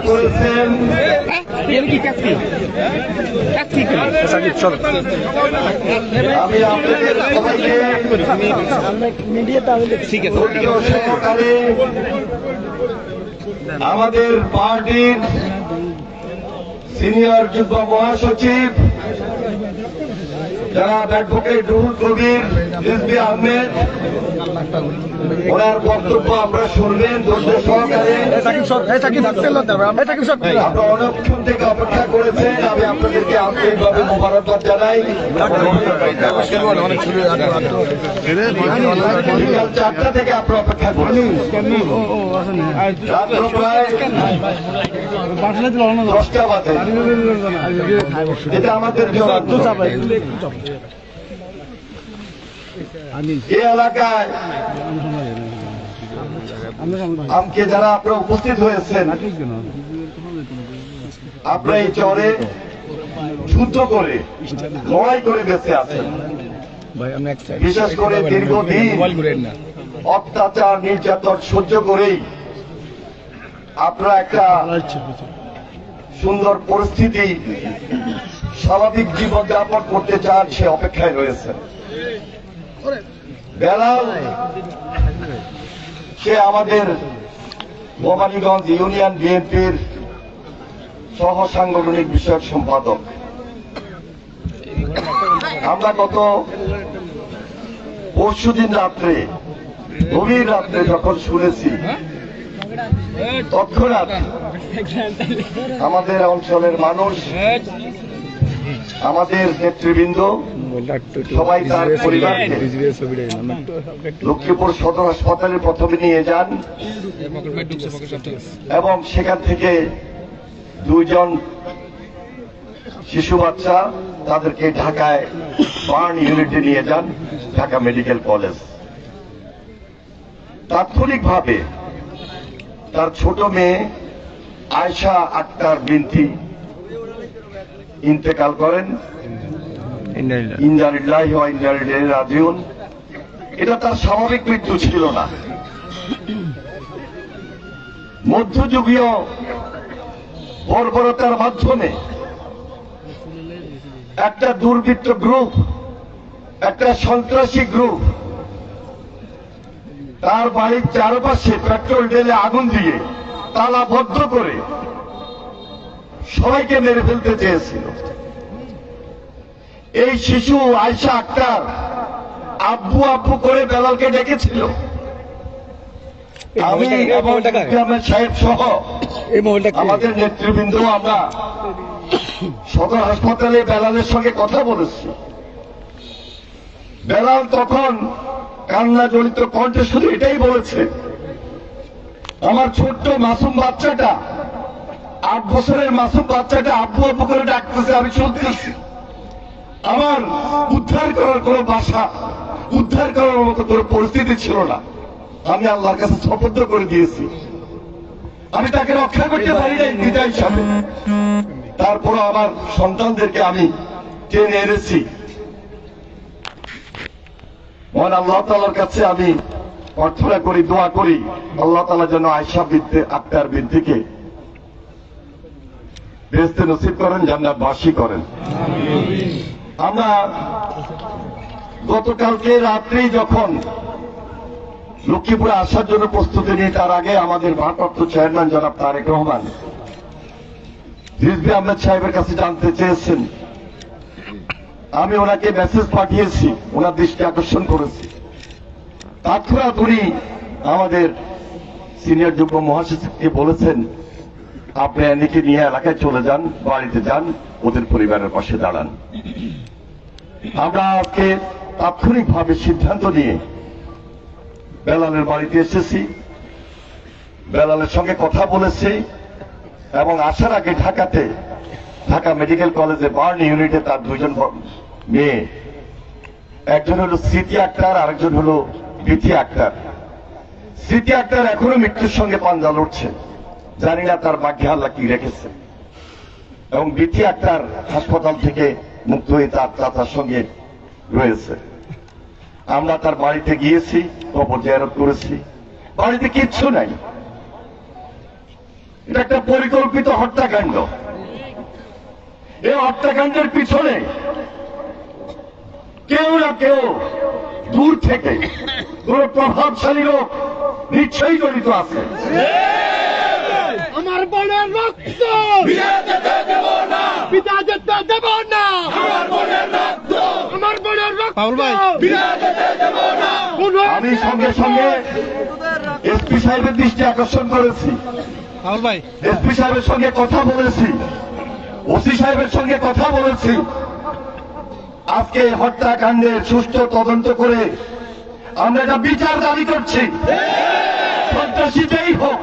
করেছেন আমি আপনাদের সবাইকে সহকারে আমাদের পার্টির সিনিয়র যুগ্ম মহাসচিব জনাব অ্যাডভোকেট রুহুল কবির রিজভী আহমেদ, ওনার বক্তব্য আমরা শুনবেন ধৈর্য সহকারে। আপনারা অনেকক্ষণ থেকে অপেক্ষা করেছেন, আমি আপনাদেরকে আন্তরিকভাবে মোবারকবাদ জানাই। বিকাল 4টা থেকে আপনারা অপেক্ষা করেছেন, রাত্র প্রায় 10টা বাজে। এটা আমাদের জন্য এই এলাকায় আমাকে যারা আপনারা উপস্থিত হয়েছেন, আপনারা এই চরে যুদ্ধ করে লড়াই করে বেঁচে আছেন। বিশেষ করে দীর্ঘদিন অত্যাচার নির্যাতন সহ্য করেই আপনারা একটা সুন্দর পরিস্থিতি স্বাভাবিক জীবনযাপন করতে চান, সে অপেক্ষায় রয়েছে। বেলাল সে আমাদের ভবানীগঞ্জ ইউনিয়ন বিএনপির সহ সাংগঠনিক বিষয়ক সম্পাদক। আমরা গত পরশুদিন রাত্রে, গভীর রাত্রে যখন শুনেছি, তৎক্ষণাৎ আমাদের অঞ্চলের মানুষ, আমাদের নেতৃবৃন্দ সবাই তার পরিবারকে লক্ষ্মীপুর সদর হাসপাতালে প্রথমে নিয়ে যান এবং সেখান থেকে 2 জন শিশু বাচ্চা তাদেরকে ঢাকায় বার্ন ইউনিটে নিয়ে যান, ঢাকা মেডিকেল কলেজ। তাৎক্ষণিকভাবে তার ছোট মেয়ে আয়েশা আক্তার বিনতি ইন্তেকাল করেন। ইন্না লিল্লাহি ওয়া ইন্না ইলাইহি রাজিউন। এটা তার স্বাভাবিক মৃত্যু ছিল না। মধ্যযুগীয় বর্বরতার মাধ্যমে একটা দুর্বৃত্ত গ্রুপ, একটা সন্ত্রাসী গ্রুপ তার বাড়ির চারপাশে পেট্রোল ঢেলে আগুন দিয়ে তালাবদ্ধ করে সবাইকে মেরে ফেলতে চেয়েছিল। এই শিশু আয়েশা আক্তার আব্বু আব্বু করে বেলালকে ডেকেছিল। আমি এবং সাহেব সহ আমাদের নেতৃবৃন্দ আমরা সদর হাসপাতালে বেলালের সঙ্গে কথা বলেছি। বেলাল তখন কান্না জড়িত কণ্ঠে শুধু এটাই বলেছে, আমার ছোট্ট মাসুম বাচ্চাটা, 8 বছরের মাসুম বাচ্চাটা আব্বু আব্বু করে ডাকতেছে, আমি শুনতেছি। আমার উদ্ধার করার কোন বাসা, উদ্ধার করার মতো কোন পরিস্থিতি ছিল না। আমি আল্লাহর কাছে শপথ করে দিয়েছি, আমি তাকে রক্ষা করতে পারি নাই পিতা হিসাবে। তারপরও আমার সন্তানদেরকে আমি টেনে এনেছি। মহান আল্লাহ তাআলার কাছে আমি প্রার্থনা করি, দোয়া করি, আল্লাহ তাআলা যেন আয়েশা আক্তার বিনতিকে বেহেশতে নসিব করেন, জান্নাতবাসী করেন। আমরা গতকালকে রাত্রেই যখন লক্ষ্মীপুরে আসার জন্য প্রস্তুতি নিই, তার আগে আমাদের ভারপ্রাপ্ত চেয়ারম্যান জনাব তারেক রহমান রিজভী আহমেদ সাহেবের কাছে জানতে চেয়েছেন। আমি ওনাকে মেসেজ পাঠিয়েছি, ওনার দৃষ্টি আকর্ষণ করেছি। তৎক্ষণাৎ উনি আমাদের সিনিয়র যুগ্ম মহাসচিবকে বলেছেন, আপনি এদিকে নিয়ে এলাকায় চলে যান, বাড়িতে যান, ওদের পরিবারের পাশে দাঁড়ান। আমরা আজকে তাৎক্ষণিকভাবে সিদ্ধান্ত নিয়ে বেলালের বাড়িতে এসেছি, বেলালের সঙ্গে কথা বলেছি এবং আসার আগে ঢাকা মেডিকেল কলেজে বার্ন ইউনিটে তার 2 জন মেয়ে, একজন হলো স্মৃতি আক্তার, আরেকজন হলো বিথি আক্তার। স্মৃতি আক্তার এখনো মৃত্যুর সঙ্গে পাঞ্জা লড়ছে, জানি না তার ভাগ্যে আল্লাহ কি রেখেছে। এবং বিথি আক্তার হাসপাতাল থেকে মুক্ত হয়ে তার চাচার সঙ্গে রয়েছে। আমরা তার বাড়িতে গিয়েছি, কবর জিয়ারত করেছি, বাড়িতে কিচ্ছু নাই। এটা একটা পরিকল্পিত হত্যাকাণ্ড। এই হত্যাকাণ্ডের পিছনে কেউ না কেউ দূর থেকে কোন প্রভাবশালী লোক নিশ্চয়ই জড়িত আছে। আমার বোনের রক্ত পিতা যেতে দেব না, আমার বোনের রক্ত আমি সঙ্গে সঙ্গে এসপি সাহেবের দৃষ্টি আকর্ষণ করেছি, এসপি সাহেবের সঙ্গে কথা বলেছি, ওসি সাহেবের সঙ্গে কথা বলেছি। আজকে হত্যাকাণ্ডের সুষ্ঠু তদন্ত করে আমরা এটা বিচার দাবি করছি। সন্ত্রাসীতেই হোক,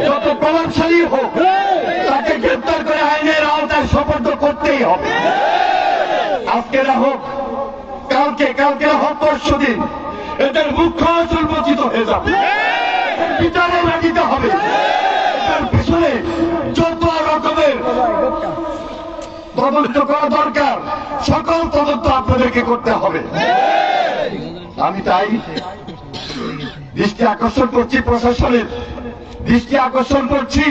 যত প্রভাবশালী হোক, তাকে গ্রেপ্তার করে আইনের আওতায় সোপর্দ করতেই হবে। আজকে না হোক কালকে না হোক পরশু দিন এদের মুখ্য অঞ্চল মোচিত হয়ে যাবে, বিচারে দিতে হবে। এটার পিছনে যত রকমের তদন্ত করা দরকার, সকল তদন্ত আপনাদেরকে করতে হবে। আমি তাই দৃষ্টি আকর্ষণ করছি প্রশাসনের, দৃষ্টি আকর্ষণ করছি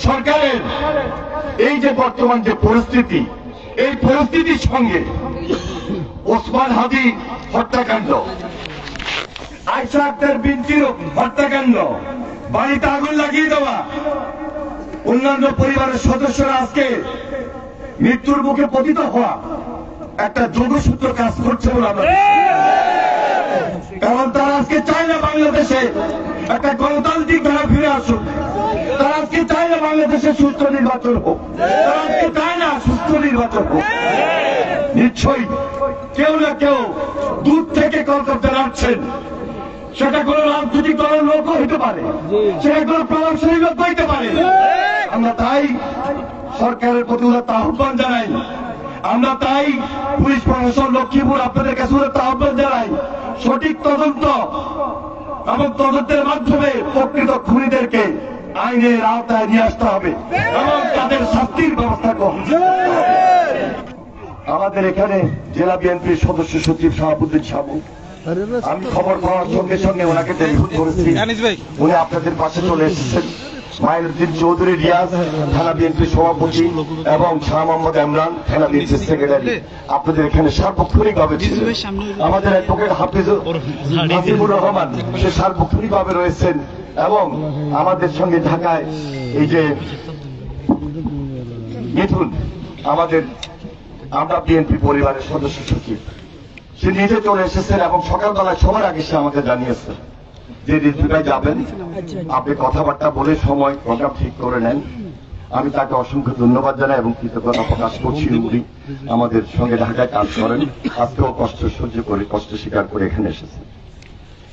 সরকারের। এই যে বর্তমান যে পরিস্থিতি, এই পরিস্থিতির সঙ্গে ওসমান হাদি হত্যাকাণ্ড, আয়েশা আক্তার বিনতির হত্যাকাণ্ড, বাড়িতে আগুন লাগিয়ে দেওয়া, অন্যান্য পরিবারের সদস্যরা আজকে মৃত্যুর মুখে পতিত হওয়া একটা যোগসূত্র কাজ করছে বলে আমরা, কারণ তারা আজকে চায় না বাংলাদেশে একটা গণতান্ত্রিক ধারা ফিরে আসুক। তারা আজকে চায় না বাংলাদেশে সুষ্ঠু নির্বাচন হোক, তারা আজকে চায় না সুষ্ঠু নির্বাচন হোক। নিশ্চয়ই কেউ না কেউ দূর থেকে কল করতে লাগছেন, সেটা কোন রাজনৈতিক দলের লোক হইতে পারে, সেটা কোন প্রভাবশালী লোক হইতে পারে। আমরা তাই সরকারের প্রতি আহ্বান জানাই, আমরা তাই পুলিশ প্রশাসন লক্ষ্মীপুর আপনাদের কাছে আহ্বান জানাই, সঠিক তদন্ত এবং তদন্তের মাধ্যমে প্রকৃত খুনিদেরকে আইনের আওতায় নিয়ে আসতে হবে এবং তাদের শাস্তির ব্যবস্থা করতে হবে। আমাদের এখানে জেলা বিএনপির সদস্য সচিব শাহাবুদ্দিন সাবু, আমি খবর পাওয়ার সঙ্গে সঙ্গে ওনাকে টেলিফোন করেছি, উনি আপনাদের পাশে চলে এসেছেন। মাইনুদ্দিন চৌধুরী রিয়াজ থানা বিএনপির সভাপতি এবং শাহ মোহাম্মদ ইমরান থানা বিএনপির সেক্রেটারি আপনাদের এখানে সার্বক্ষণিক ভাবে ছিলেন। আমাদের অ্যাডভোকেট হাফিজুর রহমান সে সার্বক্ষণিক ভাবে রয়েছেন এবং আমাদের সঙ্গে ঢাকায় এই যে মিথুন আমাদের আমরা বিএনপি পরিবারের সদস্য সচিব, সে নিজে চলে এসেছেন এবং সকালবেলায় সবার আগে সে আমাকে জানিয়েছে যে রিজভী ভাই যাবেন, আপনি কথাবার্তা বলে সময় প্রোগ্রাম ঠিক করে নেন। আমি তাকে অসংখ্য ধন্যবাদ জানাই এবং কৃতজ্ঞতা প্রকাশ করছি। উনি আমাদের সঙ্গে ঢাকায় কাজ করেন, আজকেও কষ্ট সহ্য করে কষ্ট স্বীকার করে এখানে এসেছে।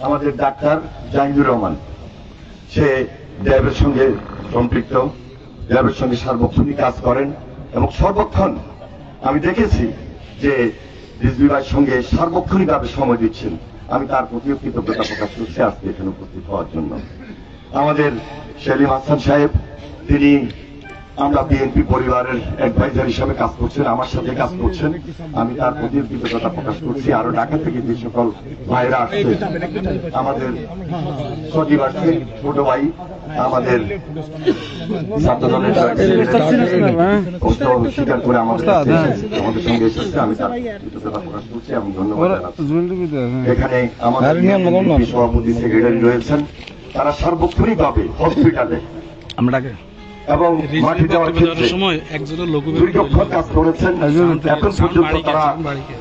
আমাদের ডাক্তার জাহিদুর রহমান, সে র্যাবের সঙ্গে সম্পৃক্ত, র্যাবের সঙ্গে সার্বক্ষণিক কাজ করেন এবং সর্বক্ষণ আমি দেখেছি যে রিজভী ভাইয়ের সঙ্গে সার্বক্ষণিকভাবে সময় দিচ্ছেন। আমি তার প্রতিও কৃতজ্ঞতা প্রকাশ করছি আজকে এখানে উপস্থিত হওয়ার জন্য। আমাদের সেলিম হাসান সাহেব, তিনি আমরা বিএনপি পরিবারের অ্যাডভাইজার হিসাবে কাজ করছেন, আমার সাথে কাজ করছেন, আমি তার প্রতি কৃতজ্ঞতা প্রকাশ করছি। আরো ঢাকা থেকে যে সকল ভাইরা আসছে, আমাদের সজীব আসছে, ছোট ভাই আমাদের ছাত্র দলের স্বীকার করে আমাদের সঙ্গে এসেছে, আমি তার কৃতজ্ঞতা প্রকাশ করছি এবং ধন্যবাদ জানাচ্ছি। এখানে আমাদের সভাপতি সেক্রেটারি রয়েছেন, তারা সার্বক্ষণিকভাবে হসপিটালে এবং মাটি দেওয়ার ক্ষেত্রে দীর্ঘক্ষণ কাজ করেছেন। এখন পর্যন্ত তারা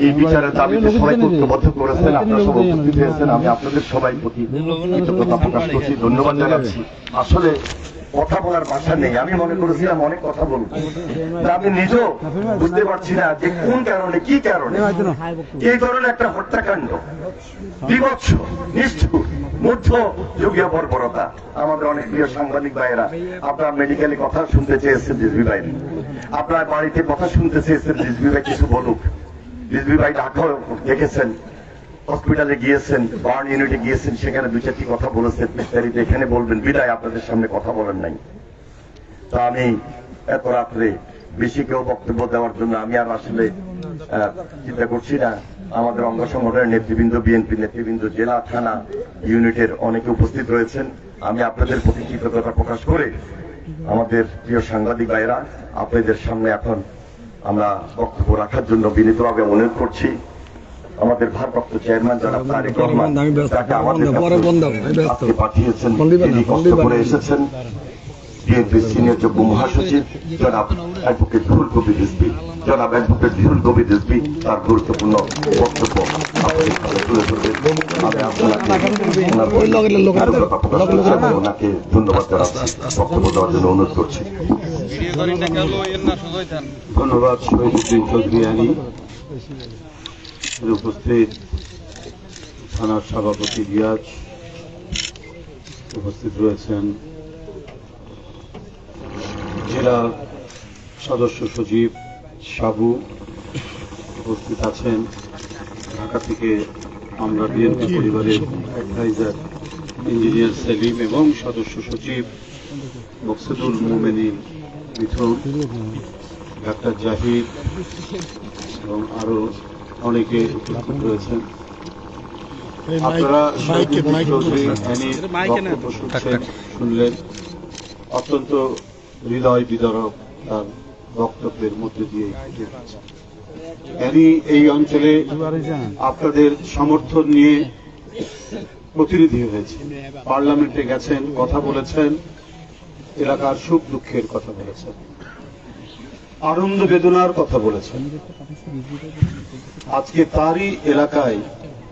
এই বিচারের দাবিতে সবাই ঐক্যবদ্ধ করেছেন। আপনারা সবাই উপস্থিত হয়েছেন, আমি আপনাদের সবাই প্রতি কৃতজ্ঞতা প্রকাশ করছি, ধন্যবাদ জানাচ্ছি। আসলে কথা বলার ভাষা নেই, আমি মনে করেছিলাম অনেক কথা বলবো, আমি নিজেও বুঝতে পারছি না যে কোন কারণে কি কারণে এই ধরনের একটা হত্যাকাণ্ড, বিভৎস, নিষ্ঠুর, মধ্যযুগীয় বর্বরতা। আমাদের অনেক প্রিয় সাংবাদিক ভাইয়েরা, আপনার মেডিকেলে কথা শুনতে চেয়েছেন রিজভী ভাই, আপনার বাড়িতে কথা শুনতে চেয়েছেন রিজভী ভাই কিছু বলুক। রিজভী ভাই ঢাকা দেখেছেন, হসপিটালে গিয়েছেন, বার্ন ইউনিটে গিয়েছেন, সেখানে দু চারটি কথা বলেছেন, বিস্তারিত এখানে বলবেন, বিদায় আপনাদের সামনে কথা বলেন নাই। তো আমি এত রাত্রে বেশি কেউ বক্তব্য দেওয়ার জন্য আমি আর আসলে চিন্তা করছি না। আমাদের অঙ্গ সংগঠনের নেতৃবৃন্দ, বিএনপি নেতৃবৃন্দ, জেলা থানা ইউনিটের অনেকে উপস্থিত রয়েছেন। আমি আপনাদের প্রতি কৃতজ্ঞতা প্রকাশ করে আমাদের প্রিয় সাংবাদিক ভাইরা, আপনাদের সামনে এখন আমরা বক্তব্য রাখার জন্য বিনীতভাবে অনুরোধ করছি। আমাদের ভারপ্রাপ্ত চেয়ারম্যান যারা তারেক রহমান, তাকে আমাদের কাছে পাঠিয়েছেন, তিনি কষ্ট করে এসেছেন। বিএনপির সিনিয়র যুগ্ম মহাসচিব জনাব অ্যাডভোকেট রুহুল কবির রিজভী, জনাব অ্যাডভোকেট রুহুল কবির রিজভী তার গুরুত্বপূর্ণ বক্তব্য তুলে ধরবেন। আমি ওনাকে ধন্যবাদ জানাচ্ছি, বক্তব্য দেওয়ার জন্য অনুরোধ করছি। ধন্যবাদ শহীদুদ্দিন চৌধুরী আলী। উপস্থিত থানার সভাপতি রিয়াজ, উপস্থিত রয়েছেন জেলা সদস্য সচিব সাবু, উপস্থিত আছেন ঢাকা থেকে আমরা বিএনপি পরিবারের অ্যাডভাইজার ইঞ্জিনিয়ার সেলিম এবং সদস্য সচিব মকসুদুল মোমেনিন মিথুন, ডাক্তার জাহিদ এবং আরো অনেকে উপস্থিত রয়েছেন। আপনারা শহীদুদ্দিন চৌধুরী অ্যানির বক্তব্য শুনলেন। অত্যন্ত হৃদয় বিদারক তার বক্তব্যের মধ্যে দিয়ে অ্যানি এই অঞ্চলে আপনাদের সমর্থন নিয়ে প্রতিনিধি হয়েছে, পার্লামেন্টে গেছেন, কথা বলেছেন, এলাকার সুখ দুঃখের কথা বলেছেন, আনন্দ বেদনার কথা বলেছেন। আজকে তারই এলাকায়,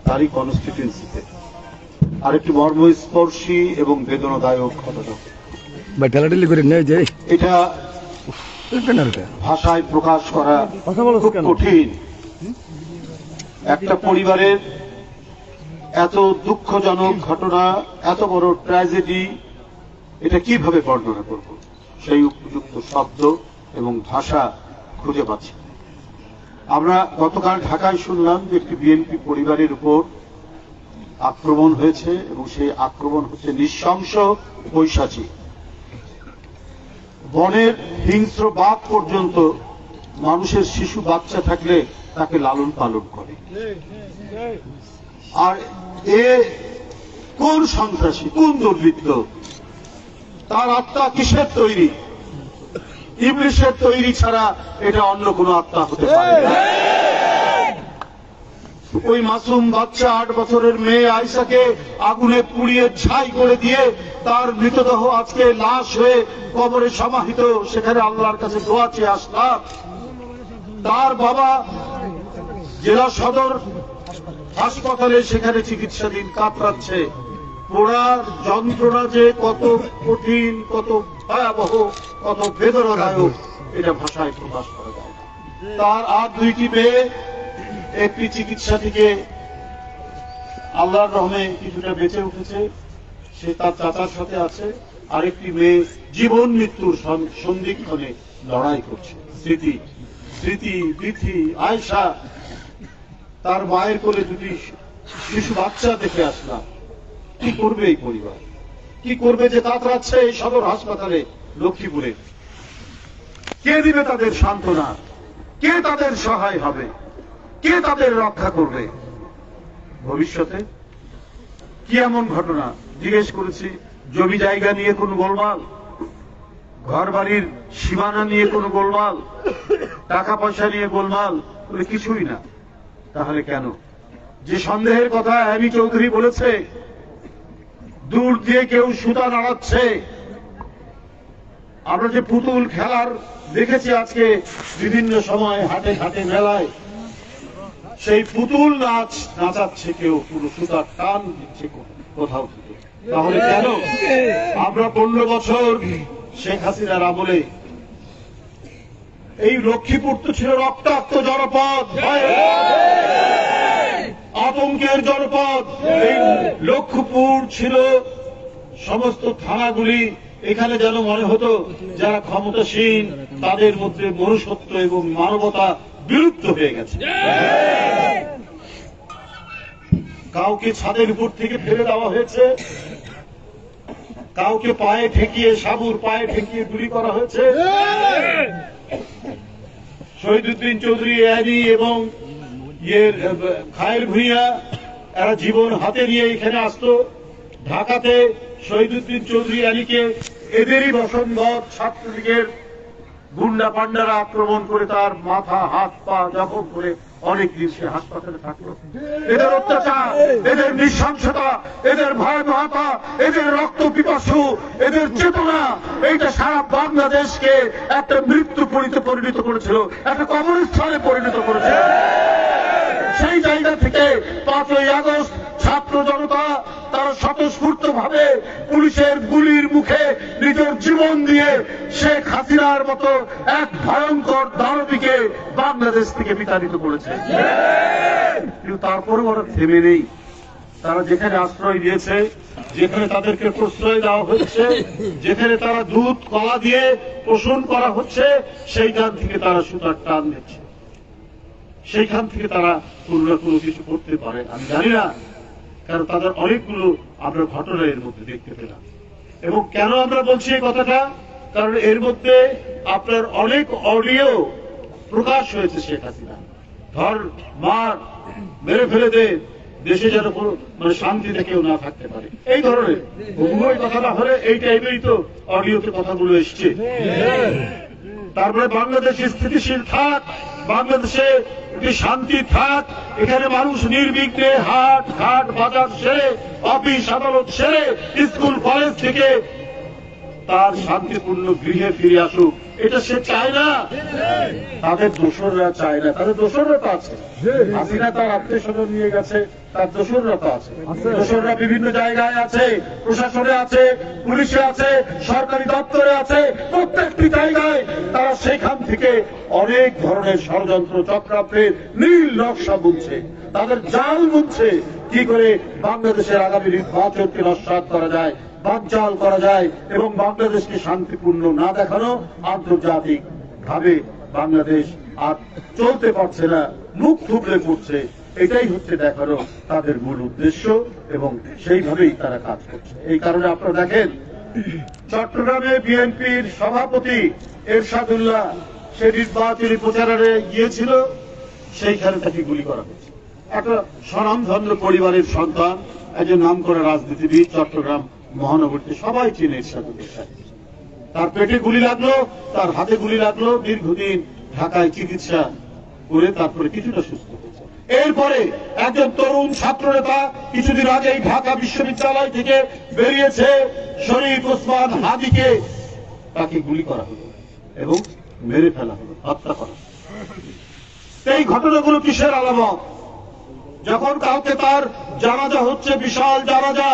তারই কনস্টিটিউয়েন্সিতে আরেকটি মর্মস্পর্শী এবং বেদনাদায়ক ঘটনা, এটা ভাষায় প্রকাশ করা খুব কঠিন। একটা পরিবারের এত দুঃখজনক ঘটনা, এত বড় ট্র্যাজেডি, এটা কিভাবে বর্ণনা করব, সেই উপযুক্ত শব্দ এবং ভাষা খুঁজে পাচ্ছি। আমরা গতকাল ঢাকায় শুনলাম যে একটি বিএনপি পরিবারের উপর আক্রমণ হয়েছে এবং সেই আক্রমণ হচ্ছে নৃশংস, পৈশাচিক। বনের হিংস্র বাঘ পর্যন্ত মানুষের শিশু বাচ্চা থাকলে তাকে লালন পালন করে। আর এ কোন সন্ত্রাসী, কোন দুর্বৃত্ত, তার আত্মা কিসের তৈরি? ইবলিশের তৈরি ছাড়া এটা অন্য কোন আত্মা হতে পারে না। ওই মাসুম বাচ্চা 8 বছরের মেয়ে আয়েশাকে আগুনে পুড়িয়ে ছাই করে দিয়ে তার মৃতদেহ আজকে লাশ হয়ে কবরে সমাহিত, সেখানে আল্লাহর কাছে দোয়া চেয়ে আসলাম। তার বাবা জেলা সদর হাসপাতালে সেখানে চিকিৎসাধীন, কাতরাচ্ছে। পোড়ার যন্ত্রণা যে কত কঠিন, কত ভয়াবহ, কত বেদনাদায়ক, এটা ভাষায় প্রকাশ করা যায় না। তার আর 2টি মেয়ে, একটি চিকিৎসা থেকে আল্লাহর রহমে কিছুটা বেঁচে উঠেছে, সে তার চাচার সাথে আছে। আরেকটি মেয়ে জীবন মৃত্যুর সন্ধিক্ষণে লড়াই করছে। স্মৃতি, বিথি, আয়েশা, তার মায়ের কোলে 2টি শিশু বাচ্চা দেখে আসলাম। কি করবে এই পরিবার? কি করবে যে কাতরাচ্ছে এই সদর হাসপাতালে লক্ষ্মীপুরে? কে দিবে তাদের সান্ত্বনা? কে তাদের সহায় হবে? কে তাদের রক্ষা করবে ভবিষ্যতে? কি এমন ঘটনা? জিজ্ঞেস করেছি, জমি জায়গা নিয়ে কোন গোলমাল, ঘর বাড়ির সীমানা নিয়ে কোন গোলমাল, টাকা পয়সা নিয়ে গোলমাল? বলে কিছুই না। তাহলে কেন? যে সন্দেহের কথা অ্যানি চৌধুরী বলেছে, দূর দিয়ে কেউ সুতা নাড়াচ্ছে। আমরা যে পুতুল খেলার দেখেছি আজকে বিভিন্ন সময় হাটে ঘাটে মেলায়, সেই পুতুল নাচ নাচাচ্ছে কেউ, পুরো সুতার টান দিচ্ছে কোথাও থেকে। তাহলে কেন? আমরা 15 বছর শেখ হাসিনার আমলে এই লক্ষ্মীপুর তো ছিল রক্তাক্ত জনপদ, আতঙ্কের জনপদ। এই লক্ষ্মীপুর ছিল সমস্ত থানাগুলি, এখানে যেন মনে হতো যারা ক্ষমতাসীন তাদের মধ্যে মনুষ্যত্ব এবং মানবতা বিলুপ্ত হয়ে গেছে। কাউকে ছাদের উপর থেকে ফেলে দেওয়া হয়েছে, কাউকে পায়ে ঠেকিয়ে, সাবুর পায়ে ঠেকিয়ে গুলি করা হয়েছে। শহীদুদ্দিন চৌধুরী অ্যানি এবং খায়ের ভূঁইয়া এরা জীবন হাতে নিয়ে এখানে আসতো। ঢাকাতে শহীদুদ্দিন চৌধুরী অ্যানিকে এদেরই বসন্তঘর ছাত্রলীগের গুন্ডা পান্ডারা আক্রমণ করে তার মাথা হাত পা জখম করে অনেক দিন সে হাসপাতালে থাকলো। এদের অত্যাচার, এদের নৃশংসতা, এদের ভয়াবহতা, এদের রক্ত পিপাসু, এদের চেতনা, এইটা সারা বাংলাদেশকে একটা মৃত্যু পরিণত করেছিল, একটা কবরস্থানে পরিণত করেছিল। সেই জায়গা থেকে 5ই আগস্ট ছাত্র জনতা তারা স্বতঃস্ফূর্ত ভাবে পুলিশের গুলির মুখে নিজের জীবন দিয়ে শেখ হাসিনার মতো এক ভয়ঙ্কর দানবীকে বাংলাদেশ থেকে বিতাড়িত করেছে। কিন্তু তারপরেও ওরা থেমে নেই। তারা যেখানে আশ্রয় দিয়েছে, যেখানে তাদেরকে প্রশ্রয় দেওয়া হচ্ছে, যেখানে তারা দুধ কলা দিয়ে পোষণ করা হচ্ছে, সেইখান থেকে তারা সুতার টান দিচ্ছে, সেইখান থেকে তারা কোনো না কোনো কিছু করতে পারে। আমি জানি না, কারণ তাদের অনেকগুলো আমরা ঘটনা এর মধ্যে দেখতে পেলাম। এবং কেন আমরা বলছি এই কথাটা, কারণ এর মধ্যে আপনার অনেক অডিও প্রকাশ হয়েছে। শেখ হাসিনা ধর মার মেরে ফেলে দে, দেশে যেন মানে শান্তিতে কেউ না থাকতে পারে, এই ধরনের বহুময় কথাটা হলে এই টাইপেরই তো অডিওতে কথাগুলো এসছে। তারপরে বাংলাদেশ স্থিতিশীল থাক, বাংলাদেশে একটি শান্তি থাক, এখানে মানুষ নির্বিঘ্নে হাট ঘাট বাজার সেরে, অফিস আদালত সেরে, স্কুল কলেজ থেকে তার শান্তিপূর্ণ গৃহে ফিরে আসুক, এটা সে চায় না। তাদের দোসররা চায় না, তাদের দোসররা তো আছে। হাসিনা তার আত্মীয় স্বজন নিয়ে গেছে, তার দোসররা তো আছে। দোসররা বিভিন্ন জায়গায় আছে, প্রশাসনে আছে, পুলিশে আছে, সরকারি দপ্তরে আছে, প্রত্যেকটি জায়গায় তারা সেখান থেকে অনেক ধরনের ষড়যন্ত্র চক্রান্তের নীল নকশা বুনছে, তাদের জাল বুনছে কি করে বাংলাদেশের আগামী নির্বাচনকে নস্যাৎ করা যায়, বানচাল করা যায় এবং বাংলাদেশকে শান্তিপূর্ণ না দেখানো। আন্তর্জাতিক ভাবে বাংলাদেশ আর চলতে পারছে না, মুখ থুবড়ে পড়ছে, এটাই হচ্ছে দেখানো তাদের মূল উদ্দেশ্য এবং সেইভাবেই তারা কাজ করছে। এই কারণে আপনারা দেখেন চট্টগ্রামে বিএনপির সভাপতি এরশাদুল্লাহ সে নির্বাচনী প্রচারে গিয়েছিল, সেইখানে তাকে গুলি করা হয়েছে। একটা স্বনামধন্য পরিবারের সন্তান, একজন নামকরা রাজনীতিবিদ, চট্টগ্রাম মহানগরীতে সবাই চেনে এরশাদুল্লাহ। তার পেটে গুলি লাগলো, তার হাতে গুলি লাগলো, দীর্ঘদিন ঢাকায় চিকিৎসা করে তারপরে কিছুটা সুস্থ হয়েছে। এরপরে একজন তরুণ ছাত্র নেতা কিছুদিন আগেই ঢাকা বিশ্ববিদ্যালয় থেকে বেরিয়েছে, শরীফ ওসমান হাদিকে তাকে গুলি করা হলো এবং মেরে ফেলা হলো, হত্যা করা হলো। এই ঘটনাগুলো কিসের আলামত? যখন কাউকে তার জানাজা হচ্ছে, বিশাল জানাজা,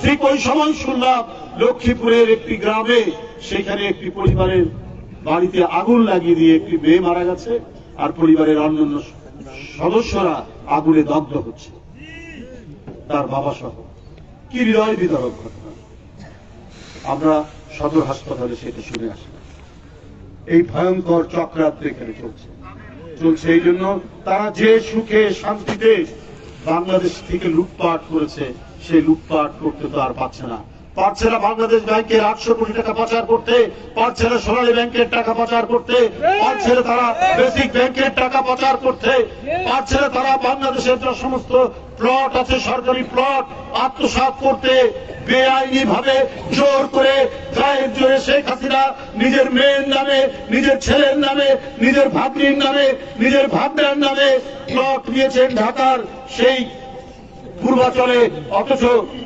ঠিক ওই সময় শুনলাম লক্ষ্মীপুরের একটি গ্রামে সেখানে একটি পরিবারের বাড়িতে আগুন লাগিয়ে দিয়ে একটি মেয়ে মারা গেছে, আর পরিবারের অন্যান্য সদস্যরা আগুনে দগ্ধ হচ্ছে, তার বাবা সহ। কি হৃদয় বিদারক ঘটনা! আমরা সদর হাসপাতালে সেটা শুনে আসি। এই ভয়ঙ্কর চক্রান্ত এখানে চলছে। এই জন্য তারা যে সুখে শান্তিতে বাংলাদেশ থেকে লুটপাট করেছে, সেই লুটপাট করতে তো আর পারছে না। পারছে না বাংলাদেশ ব্যাংকের 800 কোটি টাকা পাচার করতে, পারছে না সোনালী ব্যাংকের টাকা পাচার করতে, পারছে না তারা বেসিক ব্যাংকের টাকা পাচার করতে, পারছে না তারা বাংলাদেশের যে সমস্ত প্লট আছে, সরকারি প্লট আত্মসাৎ করতে, বেআইনি ভাবে জোর করে গায়ের জোরে শেখ হাসিনা নিজের মেয়ের নামে, নিজের ছেলের নামে, নিজের ভাগ্নির নামে, নিজের ভাগ্নার নামে প্লট নিয়েছেন ঢাকার সেই পূর্বাচলে, অথচ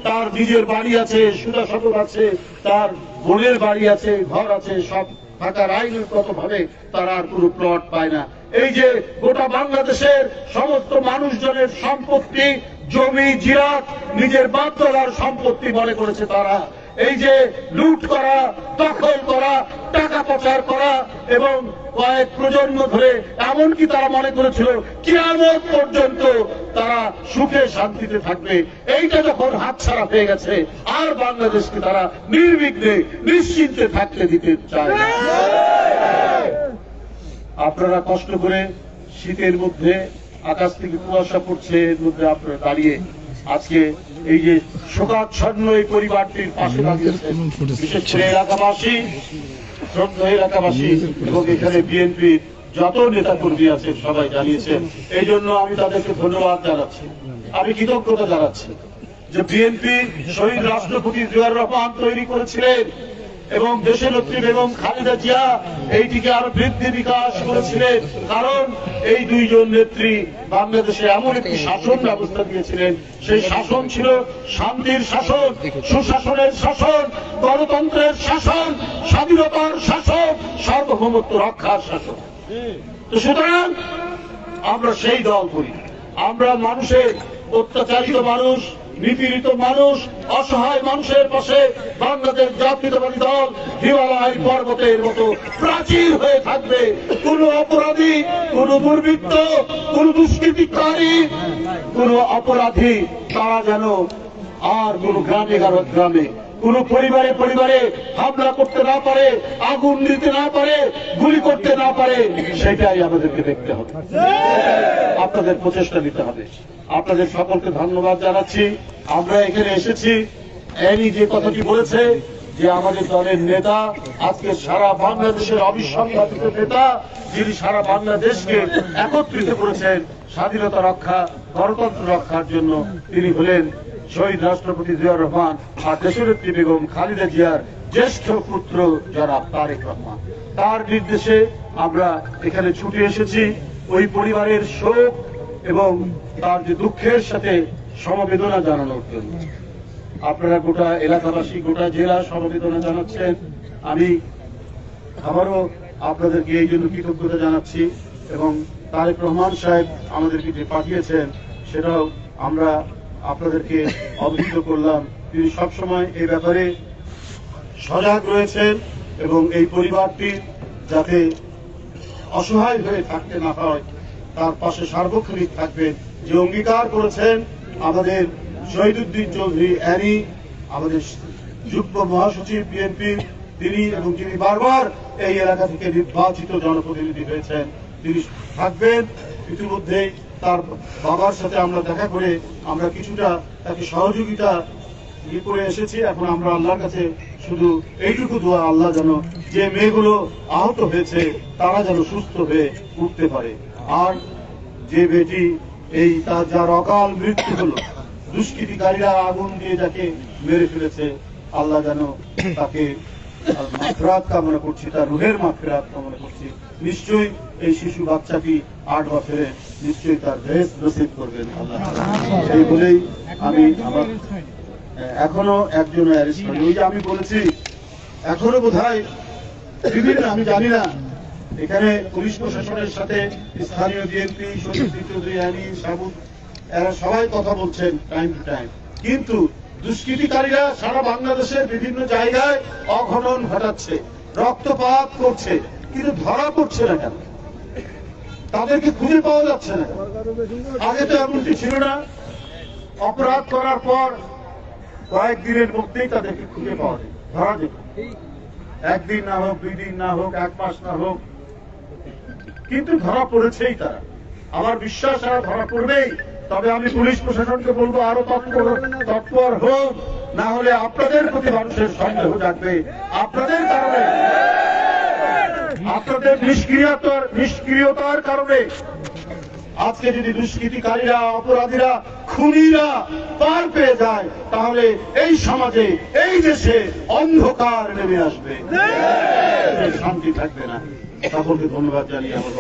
তার নিজের বাড়ি আছে, সুদা সদর আছে, তার বোনের বাড়ি আছে, ঘর আছে, সব ঢাকার আইনগত ভাবে তারা আর কোনো প্লট পায় না। এই যে গোটা বাংলাদেশের সমস্ত মানুষজনের সম্পত্তি, জমি জিরাত নিজের বাপদাদার সম্পত্তি মনে করেছে তারা। এই যে লুট করা, দখল করা, টাকা পাচার করা এবং কয়েক প্রজন্ম ধরে এমনকি তারা মনে করেছিল কিয়ামত পর্যন্ত তারা সুখে শান্তিতে থাকবে। এইটা যখন হাতছাড়া হয়ে গেছে, আর বাংলাদেশকে তারা নির্বিঘ্নে নিশ্চিন্তে থাকতে দিতে চায় না। আপনারা কষ্ট করে শীতের মধ্যে আকাশ থেকে কুয়াশা পড়ছে, এর মধ্যে আপনারা দাঁড়িয়ে আজকে এই যে শোকাচ্ছন্ন এই পরিবারটির পাশে দাঁড়িয়েছেন, বিশেষ করে এলাকাবাসী, শ্রদ্ধা এলাকাবাসী এবং এখানে বিএনপির যত নেতা কর্মী আছেন সবাই জানিয়েছেন। এই জন্য আমি তাদেরকে ধন্যবাদ জানাচ্ছি, আমি কৃতজ্ঞতা জানাচ্ছি যে বিএনপি শহীদ রাষ্ট্রপতি জিয়াউর রহমান তৈরি করেছিলেন এবং দেশনেত্রী বেগম খালেদা জিয়া এইটিকে আরো বৃদ্ধি বিকাশ করেছিলেন। কারণ এই দুইজন নেত্রী বাংলাদেশে এমন একটি শাসন ব্যবস্থা দিয়েছিলেন, সেই শাসন ছিল শান্তির শাসন, সুশাসনের শাসন, গণতন্ত্রের শাসন, স্বাধীনতার শাসন, সার্বভৌমত্ব রক্ষার শাসন। তো সুতরাং আমরা সেই দল করি, আমরা মানুষের অত্যাচারিত মানুষ, নিপীড়িত মানুষ, অসহায় মানুষের পাশে বাংলাদেশ জাতীয়তাবাদী দল হিমালয় পর্বতের মতো প্রাচীর হয়ে থাকবে। কোন অপরাধী, কোন দুর্বৃত্ত, কোন দুষ্কৃতিকারী, কোন অপরাধী তারা যেন আর কোন গ্রামে গ্রামে, কোন পরিবারে পরিবারে হামলা করতে না পারে, আগুন দিতে না পারে, গুলি করতে না পারে, সেটাই আমাদেরকে দেখতে হবে, আপনাদের প্রচেষ্টা নিতে হবে। আপনাদের সকলকে ধন্যবাদ জানাচ্ছি। আমরা এখানে এসেছি, এনি যে কথাটি বলেছে যে আমাদের দলের নেতা আজকে সারা বাংলাদেশের অবিসংবাদিত নেতা, যিনি সারা বাংলাদেশকে একত্রিত করেছেন স্বাধীনতা রক্ষা, গণতন্ত্র রক্ষার জন্য, তিনি হলেন শহীদ রাষ্ট্রপতি জিয়াউর রহমান আর দেশনেত্রী বেগম খালেদা জিয়ার জ্যেষ্ঠ পুত্র জনাব তারেক রহমান। তার নির্দেশে আমরা এখানে ছুটে এসেছি ওই পরিবারের শোক এবং তার যে দুঃখের সাথে সমবেদনা জানানোর জন্য। আপনারা গোটা এলাকাবাসী, গোটা জেলা সমবেদনা জানাচ্ছেন। আমি আবারও আপনাদেরকে এই জন্য কৃতজ্ঞতা জানাচ্ছি এবং তারেক রহমান সাহেব আমাদেরকে যে পাঠিয়েছেন সেটাও আমরা আপনাদেরকে অবহিত করলাম। তিনি সবসময় এই ব্যাপারে সজাগ রয়েছেন এবং এই পরিবারটি যাতে অসহায় হয়ে থাকতে না হয় তার পাশে সার্বক্ষণিক থাকবেন যে অঙ্গীকার করেছেন আমাদের শহীদুদ্দিন চৌধুরী অ্যানি, আমাদের যুগ্ম মহাসচিব বিএনপি, তিনি এবং যিনি বারবার এই এলাকা থেকে নির্বাচিত জনপ্রতিনিধি হয়েছেন, তিনি থাকবেন। ইতিমধ্যেই তার বাবার সাথে আমরা দেখা করে আমরা কিছুটা তাকে সহযোগিতা করে এসেছি। এখন আমরা আল্লাহর কাছে শুধু এইটুকু দোয়া, আল্লাহ যেন যে মেয়েগুলো আহত হয়েছে তারা যেন সুস্থ হয়ে উঠতে পারে, আর যে বেটি এই তার যার অকাল মৃত্যু হলো, দুষ্কৃতিকারীরা আগুন দিয়ে যাকে মেরে ফেলেছে, আল্লাহ যেন তাকে মাগফিরাত কামনা করছি, তার রুহের মাগফিরাত কামনা করছি। নিশ্চয়ই এই শিশু বাচ্চাটি 8 বছরে নিশ্চয়ই তার বেহেশত নসিব করবেন আল্লাহ। এই বলেই আমি আমার এখনো একজন অ্যারেস্ট হয়নি। ওই যে আমি বলেছি এখনো বোধহয় বিভিন্ন, আমি জানি না, এখানে পুলিশ প্রশাসনের সাথে স্থানীয় বিএনপি, শহীদুদ্দিন চৌধুরী অ্যানি, সাবুক, এরা সবাই কথা বলছেন টাইম টু টাইম, কিন্তু দুষ্কৃতিকারীরা সারা বাংলাদেশের বিভিন্ন জায়গায় অঘটন ঘটাচ্ছে, রক্তপাত করছে, কিন্তু ধরা পড়ছে না কেন? তাদেরকে খুঁজে পাওয়া যাচ্ছে না। আগে তো এমনটি ছিল না, অপরাধ করার পর কয়েকদিনের মধ্যেই তাদেরকে খুঁজে পাওয়া যায়, ধরা যেত। একদিন না হোক, 2 দিন না হোক, 1 মাস না হোক, কিন্তু ধরা পড়েছেই তারা। আমার বিশ্বাস তারা ধরা পড়বেই। তবে আমি পুলিশ প্রশাসনকে বলবো আরো তৎপর হোক, না হলে আপনাদের প্রতি মানুষের সন্দেহ জাগবে। আপনাদের কারণে, আপনাদের নিষ্ক্রিয়তার কারণে আজকে যদি দুষ্কৃতিকারীরা, অপরাধীরা, খুনিরা পার পেয়ে যায়, তাহলে এই সমাজে, এই দেশে অন্ধকার নেমে আসবে, শান্তি থাকবে না। সকলকে ধন্যবাদ জানিয়ে আমার